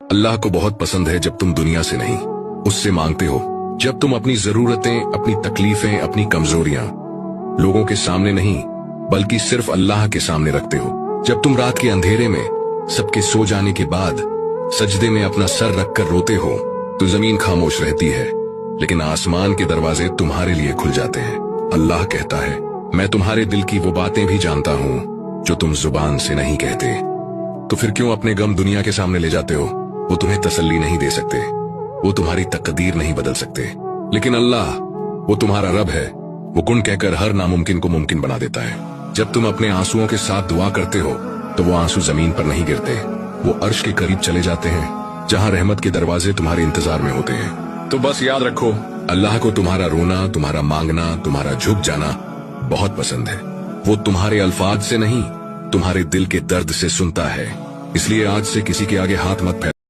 अल्लाह को बहुत पसंद है जब तुम दुनिया से नहीं उससे मांगते हो, जब तुम अपनी जरूरतें, अपनी तकलीफें, अपनी कमजोरियां लोगों के सामने नहीं बल्कि सिर्फ अल्लाह के सामने रखते हो। जब तुम रात के अंधेरे में सबके सो जाने के बाद सजदे में अपना सर रखकर रोते हो तो जमीन खामोश रहती है, लेकिन आसमान के दरवाजे तुम्हारे लिए खुल जाते हैं। अल्लाह कहता है, मैं तुम्हारे दिल की वो बातें भी जानता हूँ जो तुम जुबान से नहीं कहते। तो फिर क्यों अपने गम दुनिया के सामने ले जाते हो? वो तुम्हें तसल्ली नहीं दे सकते, वो तुम्हारी तकदीर नहीं बदल सकते, लेकिन अल्लाह वो तुम्हारा रब है। वो कुन कहकर हर नामुमकिन को मुमकिन बना देता है। जब तुम अपने आंसुओं के साथ दुआ करते हो तो वो आंसू जमीन पर नहीं गिरते, वो अर्श के करीब चले जाते हैं जहां रहमत के दरवाजे तुम्हारे इंतजार में होते हैं। तो बस याद रखो, अल्लाह को तुम्हारा रोना, तुम्हारा मांगना, तुम्हारा झुक जाना बहुत पसंद है। वो तुम्हारे अल्फाज से नहीं तुम्हारे दिल के दर्द से सुनता है। इसलिए आज से किसी के आगे हाथ मत फैलाओ।